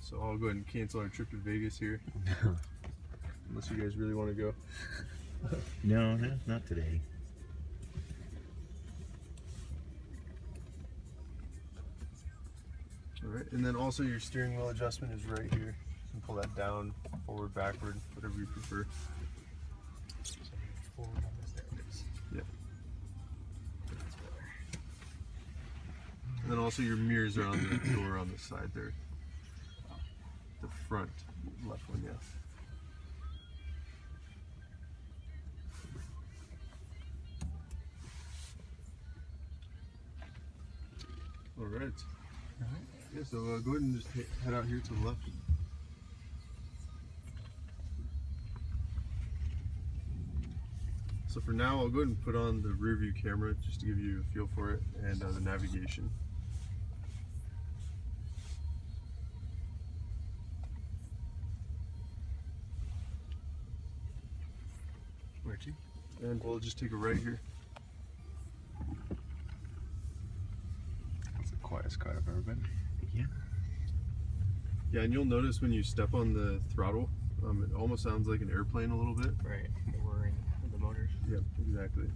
So I'll go ahead and cancel our trip to Vegas here. Unless you guys really want to go. No, not today. Alright, and then also your steering wheel adjustment is right here. You can pull that down, forward, backward, whatever you prefer. So forward on this, there it is. Yeah. That's better. And then also your mirrors are on the door on the side there. The front left one, yeah. Alright. Yeah, so go ahead and just head out here to the left. So for now, I'll go ahead and put on the rear view camera just to give you a feel for it and the navigation. Where to? And we'll just take a right here. It's the quietest car I've ever been. Yeah. Yeah, and you'll notice when you step on the throttle, it almost sounds like an airplane a little bit. Right, the whirring of the motors. Yep, exactly.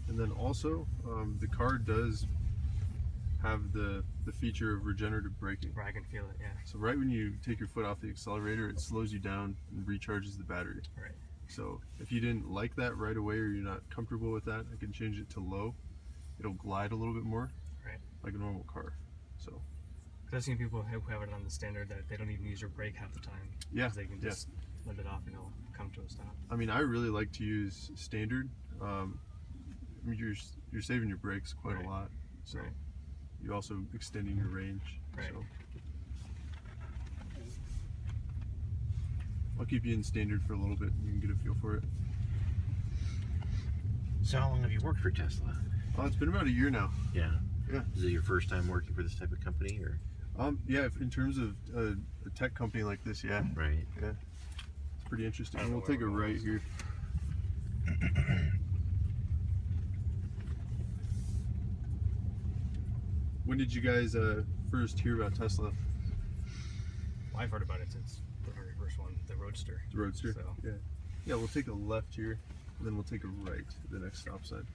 And then also, the car does have the feature of regenerative braking. Right, I can feel it, yeah. So right when you take your foot off the accelerator, it slows you down and recharges the battery. Right. So if you didn't like that right away or you're not comfortable with that, I can change it to low. It'll glide a little bit more, Right. like a normal car. So Because I've seen people who have it on the standard that they don't even use their brake half the time. yeah, 'Cause they can just let it off and it'll come to a stop. I mean, I really like to use standard. I mean, you're saving your brakes quite Right. a lot, so Right. you're also extending your range. Right. So I'll keep you in standard for a little bit, and you can get a feel for it. So how long have you worked for Tesla? Oh, it's been about a year now. Yeah. Yeah. Is it your first time working for this type of company, or? Yeah. In terms of a tech company like this, yeah, Right. yeah, it's pretty interesting. I And don't we'll know take a where we're right here. When did you guys first hear about Tesla? Well, I've heard about it since the very first one, the Roadster. The Roadster? So, Yeah. Yeah, we'll take a left here, and then we'll take a right at the next stop sign.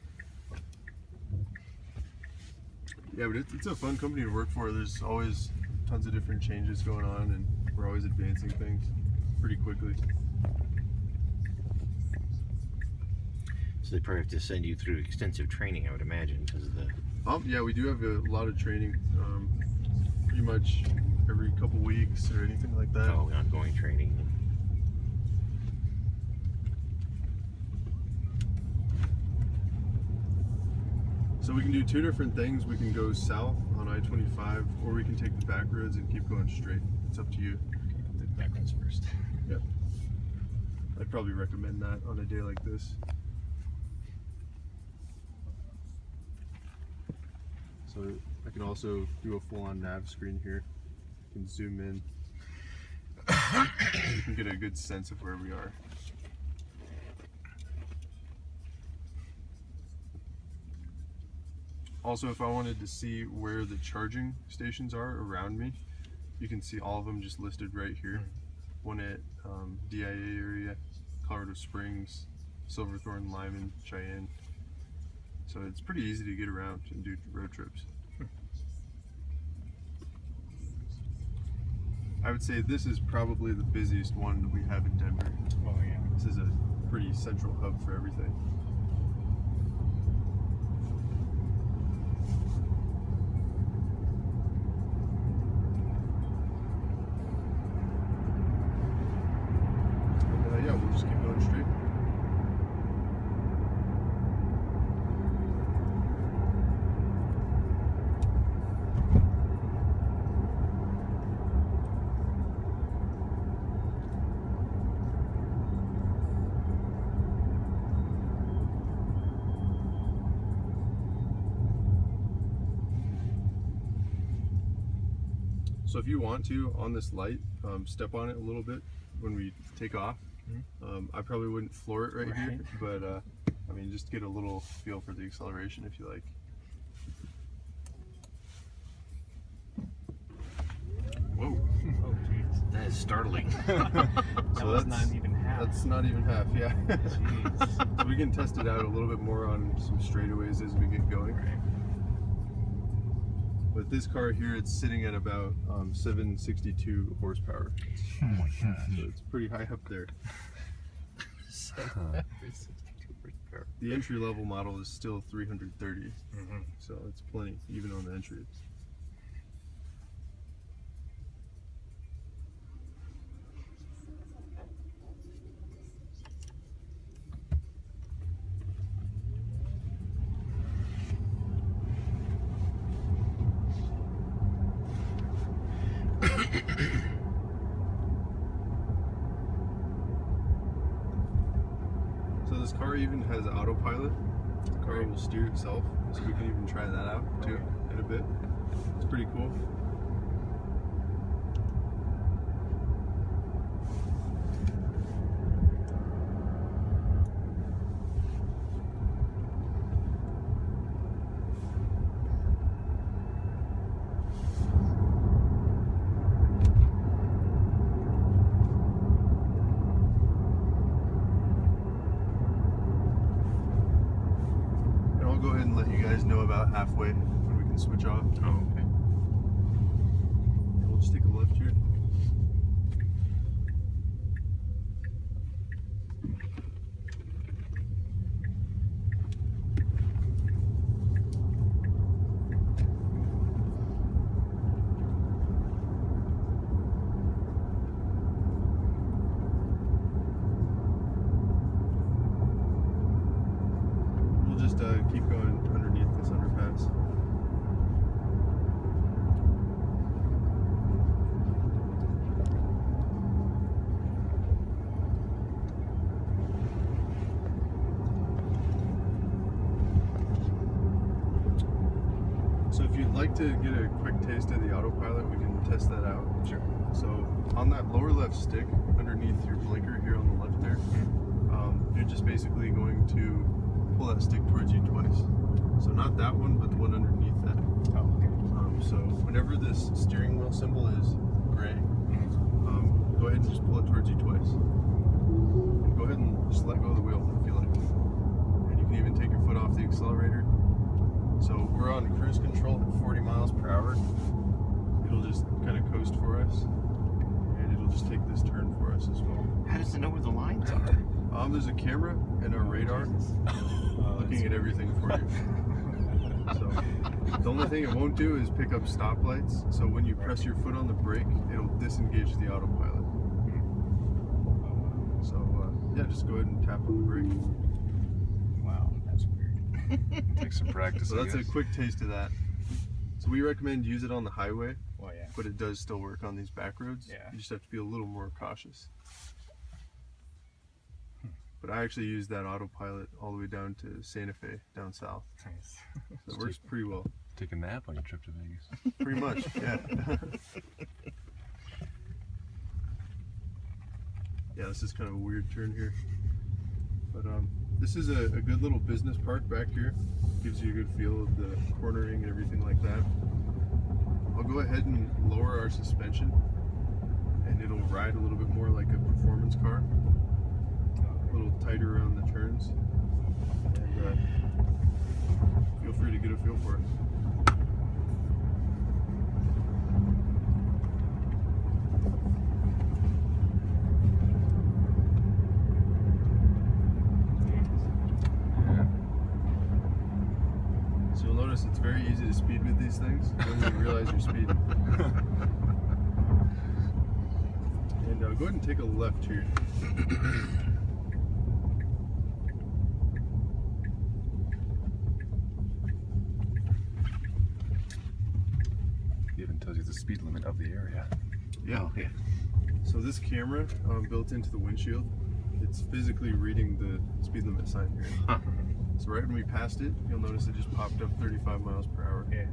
Yeah, but it's a fun company to work for. There's always tons of different changes going on, and we're always advancing things pretty quickly. So they probably have to send you through extensive training, I would imagine, because of the. Yeah, we do have a lot of training, pretty much every couple weeks or anything like that. Oh, ongoing training. So we can do two different things. We can go south on I-25, or we can take the back roads and keep going straight. It's up to you. okay, I'll do the back ones first. Yep. I'd probably recommend that on a day like this. So I can also do a full-on nav screen here. You can zoom in. You can get a good sense of where we are. Also, if I wanted to see where the charging stations are around me, you can see all of them just listed right here. One at DIA area, Colorado Springs, Silverthorne, Lyman, Cheyenne. So it's pretty easy to get around and do road trips. I would say this is probably the busiest one that we have in Denver. Oh, yeah. This is a pretty central hub for everything. Yeah, we'll just keep going straight. So if you want to, on this light, step on it a little bit when we take off. I probably wouldn't floor it right here, but I mean, just get a little feel for the acceleration if you like. Whoa. Oh, jeez. That is startling. That So was that's- not even half. That's not even half, yeah. Jeez. So we can test it out a little bit more on some straightaways as we get going. Right. But this car here, it's sitting at about 762 horsepower. Oh my gosh. So it's pretty high up there. The entry level model is still 330, Mm-hmm. so it's plenty, even on the entry. So this car even has autopilot. The car will steer itself, so we can even try that out too in a bit. It's pretty cool. And I'll go ahead and let you guys know about halfway when we can switch off. Oh, okay. We'll just take a left here. We'll just keep going underneath this underpass. So if you'd like to get a quick taste of the autopilot, we can test that out. Sure. So on that lower left stick, underneath your blinker here on the left there, you're just basically going to pull that stick towards you twice. So not that one, but the one underneath that. Oh, okay. So whenever this steering wheel symbol is gray, go ahead and just pull it towards you twice. And go ahead and just let go of the wheel if you like. And you can even take your foot off the accelerator. So we're on cruise control at 40 miles per hour. It'll just kind of coast for us, and it'll just take this turn for us as well. How does it know where the lines are? There's a camera and a radar looking at everything for you. So the only thing it won't do is pick up stoplights. So when you press your foot on the brake, it'll disengage the autopilot. So yeah, just go ahead and tap on the brake. Wow, that's weird. Take some practice. So that's a quick taste of that. So we recommend use it on the highway, Well, yeah. but it does still work on these back roads. Yeah. You just have to be a little more cautious. But I actually use that autopilot all the way down to Santa Fe, down south. Nice. So it works pretty well. Take a nap on your trip to Vegas. Pretty much, yeah. Yeah, this is kind of a weird turn here. But this is a good little business park back here. Gives you a good feel of the cornering and everything like that. I'll go ahead and lower our suspension, and it'll ride a little bit more like a performance car. A little tighter around the turns. And feel free to get a feel for it. So you'll notice it's very easy to speed with these things when you realize you're speeding. And go ahead and take a left here. It even tells you the speed limit of the area. Yeah. Yeah. So this camera built into the windshield, it's physically reading the speed limit sign here. Huh. So right when we passed it, you'll notice it just popped up 35 miles per hour. Yeah.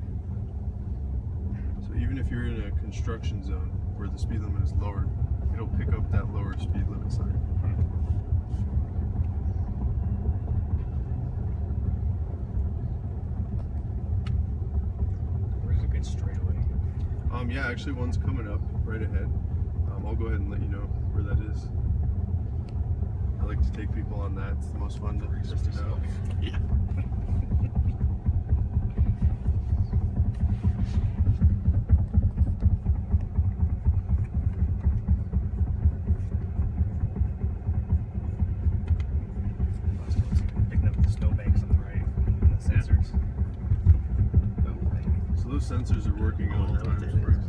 So even if you're in a construction zone where the speed limit is lowered, it'll pick up that lower speed limit sign. Where's a good straightaway? Yeah, actually one's coming up right ahead. I'll go ahead and let you know where that is. I like to take people on that. It's the most fun to test it out. Yeah. Picking up the snowbanks on the right and the sensors. So those sensors are working all the time for us.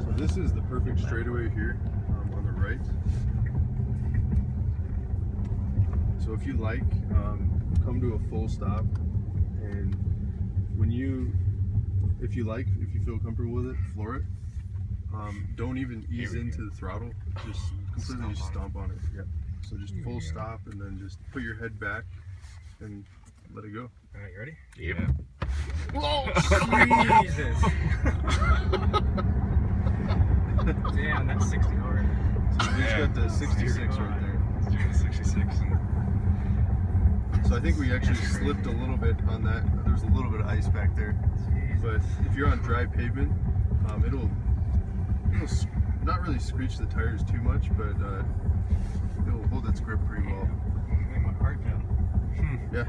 So this is the perfect straightaway here on the right. So if you like, come to a full stop, and if you feel comfortable with it, floor it. Don't even ease into the throttle. Just completely stomp on it. Yeah. So just full stop, and then just put your head back and let it go. All right, you ready? Yeah. Whoa! Jesus! Damn, that's 60 already. So we just got the 66 right there. 66. So I think we actually slipped a little bit on that. There's a little bit of ice back there. But if you're on dry pavement, it'll not really screech the tires too much, but it'll hold its grip pretty well. Make my heart jump. Yeah.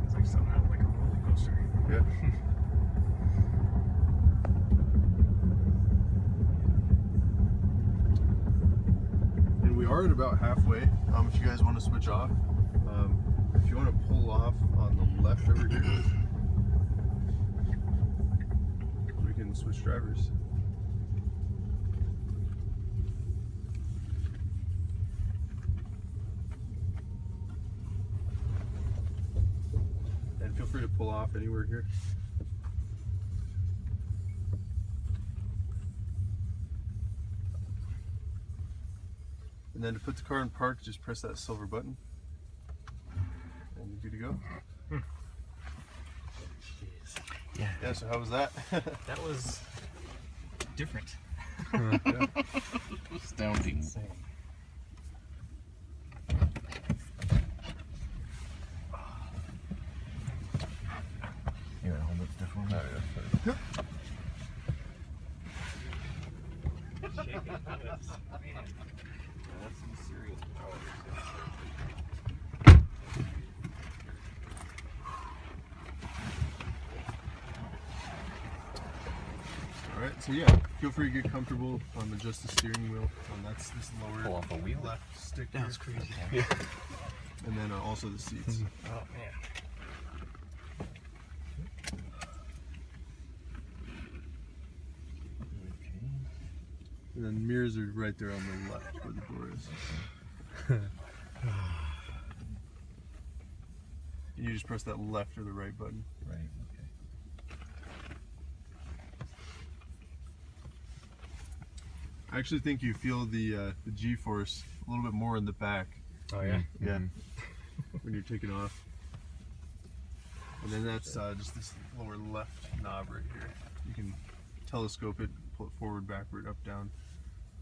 It's like something out of like a roller coaster. Yeah. And we are at about halfway. If you guys want to switch off, if you want to pull off on the left over here, we can switch drivers. And feel free to pull off anywhere here. And then to put the car in park, just press that silver button. And you're good to go. Yeah. Yeah, so how was that? That was different. Yeah. Astounding. Insane. You want to hold that stuff for me? Oh, yeah. That's some serious power. Alright, so yeah, feel free to get comfortable on adjust the steering wheel. That's this lower Pull off a wheel. left stick That here. was crazy. And then also the seats. Oh man. And then mirrors are right there on the left where the door is. And you just press that left or the right button. Right, okay. I actually think you feel the G-force a little bit more in the back. Oh yeah. Yeah. When you're taking off. And then that's just this lower left knob right here. You can telescope it, pull it forward, backward, up, down.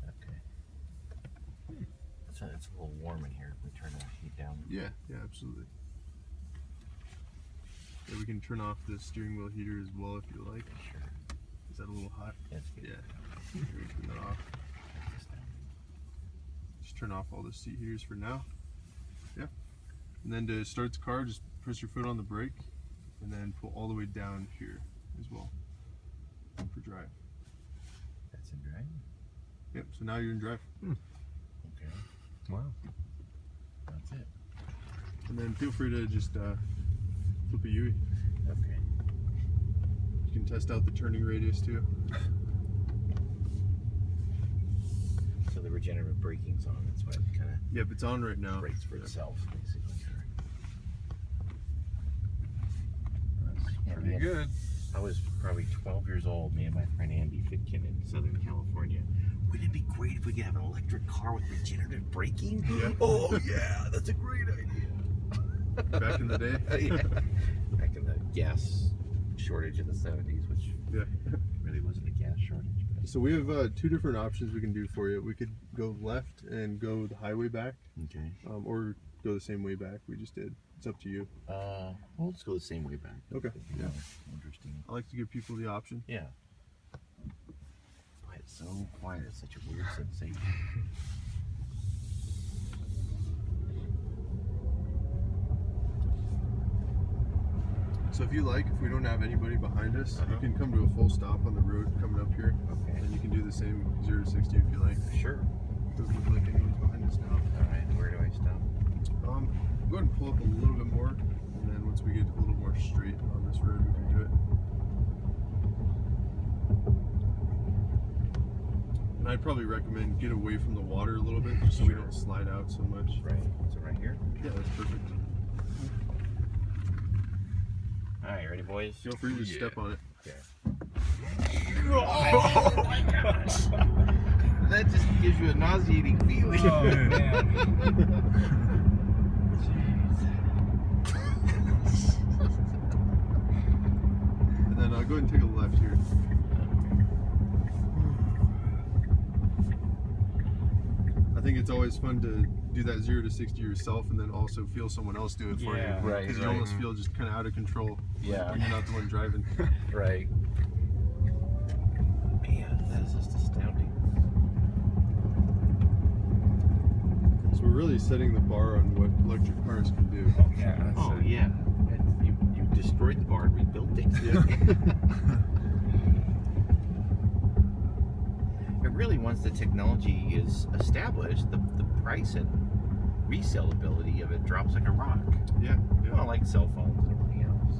Okay. It's a little warm in here. We turn the heat down. Yeah, absolutely. Yeah, we can turn off the steering wheel heater as well if you like. Sure. Is that a little hot? That's good. Yeah. We can turn that off. Just turn off all the seat heaters for now. Yeah. And then to start the car, just press your foot on the brake and then pull all the way down here as well for drive. That's in drive? Yep, so now you're in drive. Okay. Wow. That's it. And then feel free to just flip a UE. Okay. You can test out the turning radius too. So the regenerative braking's on. That's why it kind of Yep, it's on right now. brakes for itself, basically. That's Yeah, pretty man. good. I was probably 12 years old, me and my friend Andy Fitkin in Southern California. Wouldn't it be great if we could have an electric car with regenerative braking? Yeah. Oh yeah, that's a great idea. Back in the day. Yeah. Back in the gas shortage in the 70s, which Yeah. really wasn't a gas shortage. But So we have two different options we can do for you. We could go left and go the highway back, Okay. or go the same way back we just did. It's up to you. Well, let's go the same way back. Okay. Yeah. Interesting. I like to give people the option. Yeah. Boy, it's so quiet. It's such a weird sensation. So if you like, if we don't have anybody behind us, you Uh-huh. can come to a full stop on the road coming up here, Okay. and you can do the same 0 to 60 if you like. Sure. Doesn't look like anyone's behind us now. All right. Where do I stop? Go ahead and pull up a little bit more, and then once we get a little more straight on this road, we can do it. And I'd probably recommend get away from the water a little bit, just so we don't slide out so much. Right. So right here. Yeah, that's perfect. All right. Ready, boys? Feel free to step on it. Okay. Oh my gosh. That just gives you a nauseating feeling. Oh man. And then go ahead and take a left here. I think it's always fun to do that 0 to 60 yourself, and then also feel someone else do it for Yeah. you. Right, Because you right. almost feel just kind of out of control Yeah. when you're not the one driving. Right. Man, that is just astounding. So we're really setting the bar on what electric cars can do. Yeah. Oh yeah. You destroyed the bar and rebuilt it. But really, once the technology is established, the price and resellability of it drops like a rock. Yeah, yeah. Well, like cell phones and everything else.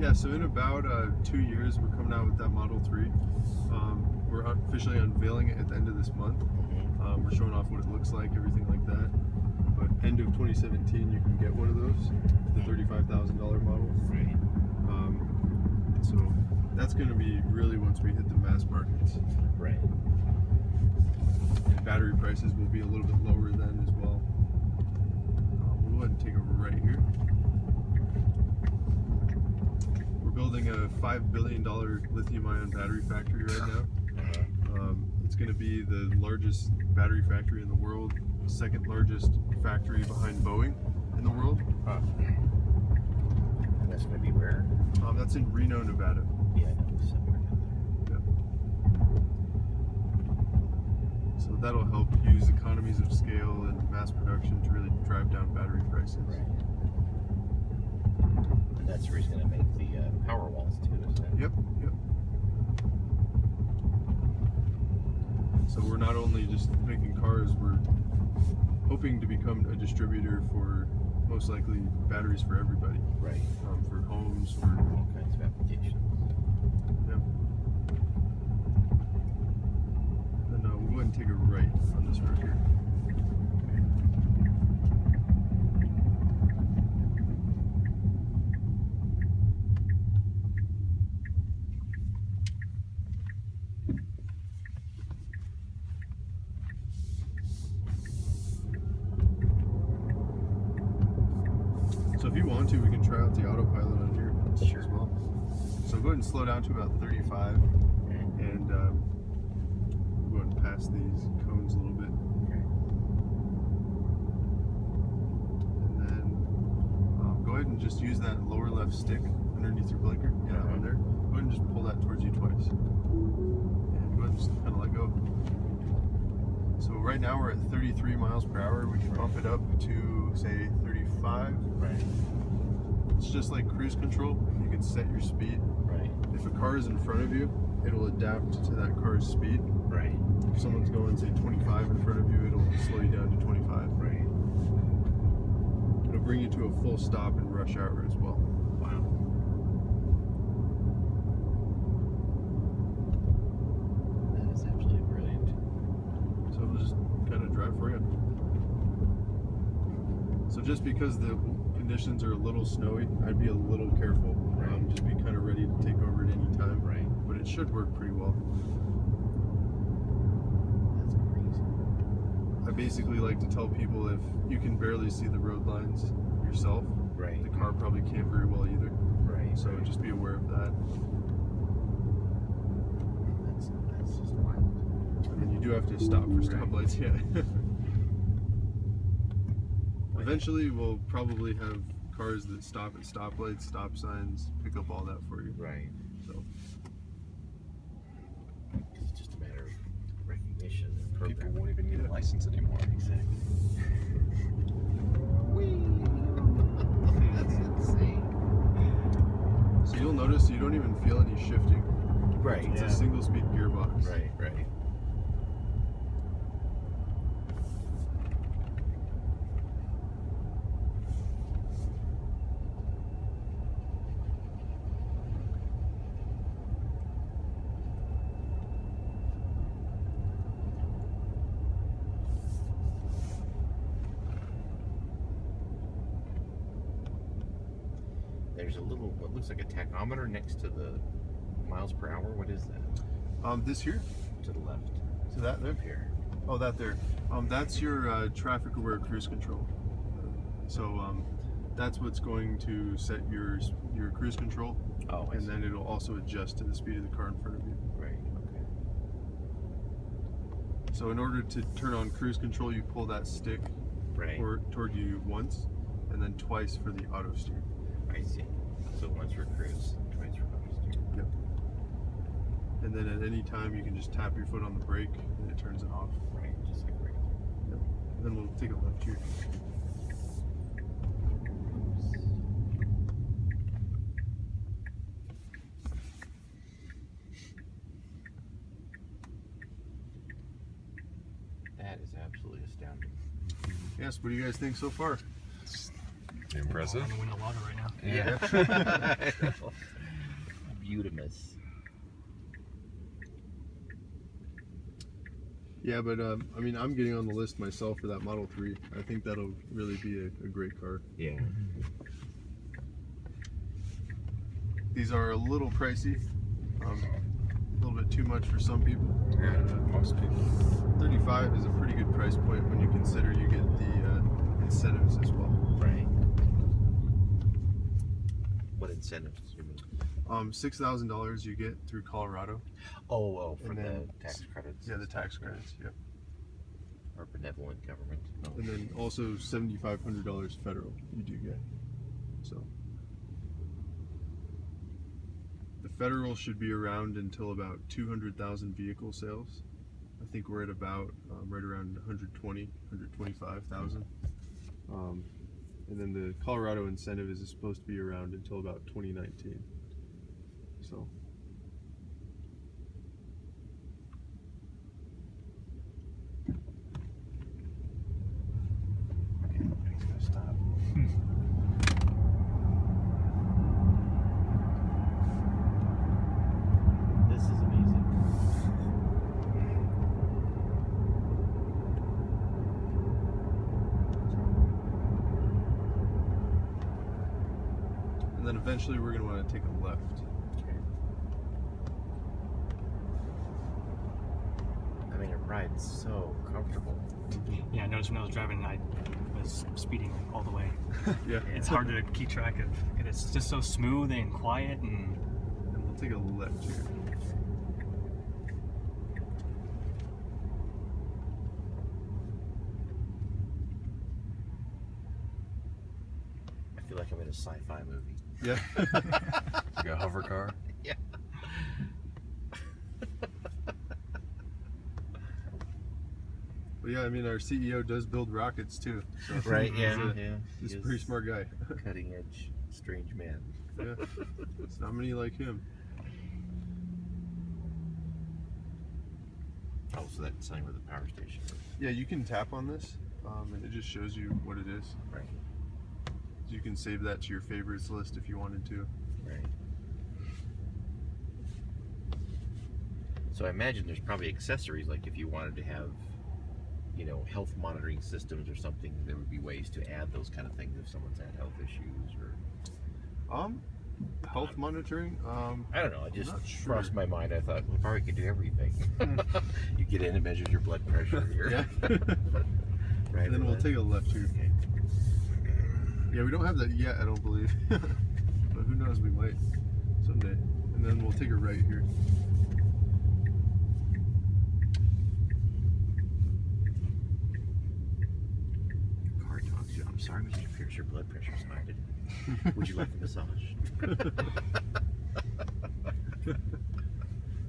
Yeah, so in about 2 years, we're coming out with that Model 3. We're officially unveiling it at the end of this month. We're showing off what it looks like, everything like that. But end of 2017, you can get one of those, the $35,000 model. Right. So that's going to be really once we hit the mass markets. Right. And battery prices will be a little bit lower then as well. We'll go ahead and take a right here. We're building a $5 billion lithium-ion battery factory right now. It's going to be the largest battery factory in the world, the second largest factory behind Boeing in the world. And that's going to be where? That's in Reno, Nevada. Yeah, I know, somewhere down So that'll help use economies of scale and mass production to really drive down battery prices. there. Right. And that's where he's going to make the power walls too, isn't it? Yep, yep. So we're not only just making cars, we're hoping to become a distributor for most likely batteries for everybody, Right. for homes, for All kinds of applications. Then we'll go ahead and take a right on this road here. So if you want to, we can try out the autopilot on here as well. So go ahead and slow down to about 35, and we'll go ahead and pass these cones a little bit. And then go ahead and just use that lower left stick underneath your blinker. Yeah, that one there. Go ahead and just pull that towards you twice. And go ahead and just kind of let go. So right now we're at 33 miles per hour. We can bump it up to, say, 35. Right. It's just like cruise control. You can set your speed. Right. If a car is in front of you, it'll adapt to that car's speed. Right. If someone's going, say, 25 in front of you, it'll slow you down to 25. Right. It'll bring you to a full stop in rush hour as well. Wow. That is absolutely brilliant. So it'll just kind of drive for you. So just because the conditions are a little snowy, I'd be a little careful. Right. Just be kind of ready to take over at any time. Right. But it should work pretty well. That's crazy. I basically like to tell people if you can barely see the road lines yourself, Right. the car probably can't very well either. Right. So just be aware of that. That's just wild. And And you do have to stop for stoplights, yeah. Eventually, we'll probably have cars that stop at stoplights, stop signs, pick up all that for you. Right. So It's just a matter of recognition and People programming. won't even need a license anymore. Exactly. That's insane. So you'll notice you don't even feel any shifting. Right. It's a single speed gearbox. Right. There's a little, what looks like a tachometer next to the miles per hour. What is that? This here? To the left. So that there? Up here. Oh, that there. That's your traffic aware cruise control. So that's what's going to set your cruise control, Oh, I and see. then it'll also adjust to the speed of the car in front of you. Right. Okay. So in order to turn on cruise control, you pull that stick Right. toward you once, and then twice for the auto steer. I see. So once for cruise, twice for oversteer. Yep. And then at any time you can just tap your foot on the brake and it turns it off. Right. Just like regular. Yep. Then we'll take a left here. That is absolutely astounding. Yes, what do you guys think so far? Impressive. I'm on the window lava right now. Yeah. Beautimous. Yeah, but I mean, I'm getting on the list myself for that Model 3. I think that'll really be a great car. Yeah. These are a little pricey, a little bit too much for some people. Yeah, most people. 35 is a pretty good price point when you consider you get the incentives as well. Right. What incentives you mean? $6,000 you get through Colorado. Oh, for And the then tax credits. Yeah, the tax credits. Yep. Or benevolent government. No. And then also $7,500 federal you do get. So the federal should be around until about 200,000 vehicle sales. I think we're at about right around 125,000. And then the Colorado incentive is supposed to be around until about 2019. So Okay, I gotta stop. This is amazing. and then eventually we're going to want to take a left. Okay. I mean, it rides so comfortable. Yeah, I noticed when I was driving, I was speeding all the way. Yeah. It's hard to keep track of. And it's just so smooth and quiet, and And we'll take a left here. I feel like I'm in a sci-fi movie. Yeah. Like a hover car. Yeah. Well, yeah, I mean, our CEO does build rockets too. So Right, yeah. He's a pretty smart guy. Cutting edge, strange man. Yeah. There's not many like him. Oh, so that's telling where the power station is. Yeah, you can tap on this, and it just shows you what it is. Right, So you can save that to your favorites list if you wanted to. right. So I imagine there's probably accessories, like if you wanted to have, you know, health monitoring systems or something, there would be ways to add those kind of things if someone's had health issues or... Health monitoring. I don't know, it just not sure. crossed my mind. I thought, well, probably could do everything. You get in, it measures your blood pressure. Yeah. Right. And then we'll take a left here. Okay. Yeah, we don't have that yet, I don't believe. But who knows, we might someday. And then we'll take a right here. sorry, Mr. Pierce, your blood pressure's high. Would you like a massage?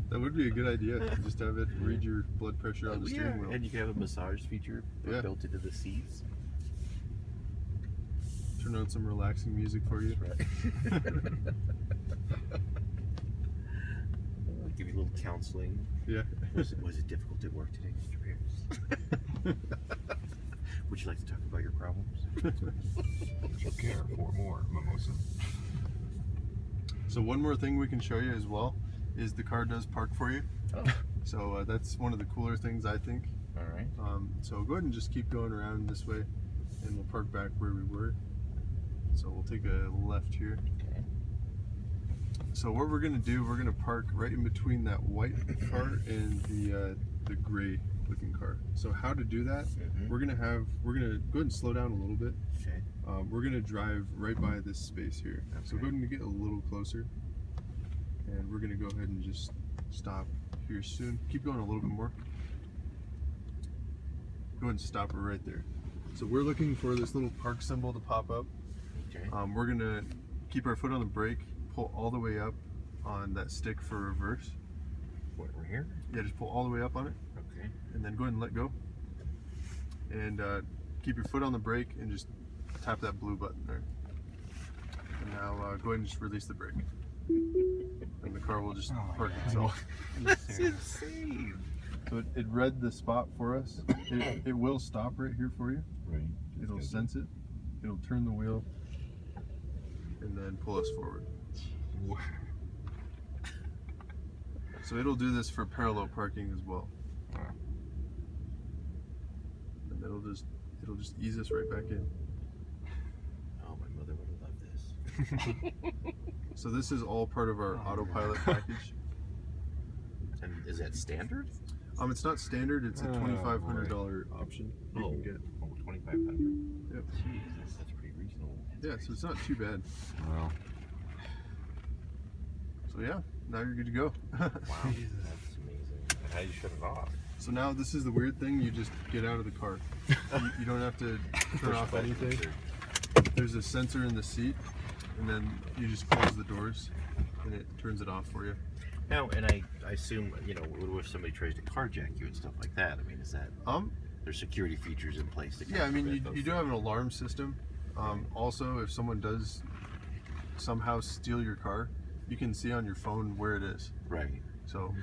That would be a good idea. Just have it read your blood pressure on the steering wheel. And you can have a massage feature built into the seats. Turn on some relaxing music for you. Right. Give you a little counseling. Yeah. Was it difficult at work today, Mr. Pierce? Would you like to talk about your problems? Would you care for more mimosa? So one more thing we can show you as well is the car does park for you. Oh. So that's one of the cooler things, I think. All right. So go ahead and just keep going around this way and we'll park back where we were. So we'll take a left here. Okay. So what we're gonna do, we're gonna park right in between that white car and the gray looking car. So how to do that, we're gonna go ahead and slow down a little bit. Okay. We're gonna drive right by this space here. So go ahead and get a little closer. And we're gonna go ahead and just stop here soon. Keep going a little bit more. Go ahead and stop it right there. So we're looking for this little park symbol to pop up. Okay. We're gonna keep our foot on the brake, pull all the way up on that stick for reverse. What, we're here? Yeah, just pull all the way up on it, Okay. and then go ahead and let go. And keep your foot on the brake and just tap that blue button there. And now go ahead and just release the brake. And the car will just park itself. That's insane. So it read the spot for us. It will stop right here for you. Right. It'll sense it. It'll turn the wheel and then pull us forward. So it'll do this for parallel parking as well. And it'll just ease us right back in. Oh, my mother would have loved this. So this is all part of our autopilot package. And is that standard? It's not standard. It's a $2,500 option you can get. Oh, 2,500. Yep. Jeez, that's pretty reasonable. Yeah, so it's not too bad. Well, So yeah, now you're good to go. Wow, that's amazing. And how do you shut it off? So now this is the weird thing. You just get out of the car. You don't have to turn off anything. There's a sensor in the seat, and then you just close the doors, and it turns it off for you. Now, and I assume, you know, what if somebody tries to carjack you and stuff like that? I mean, is that there's security features in place to Yeah, I mean, you do have an alarm system. Also, if someone does somehow steal your car, you can see on your phone where it is. Right. So,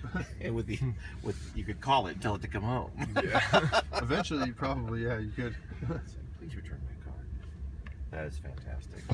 And with you could call it, tell it to come home. yeah. Eventually, probably, yeah, you could. Please return my car. That is fantastic.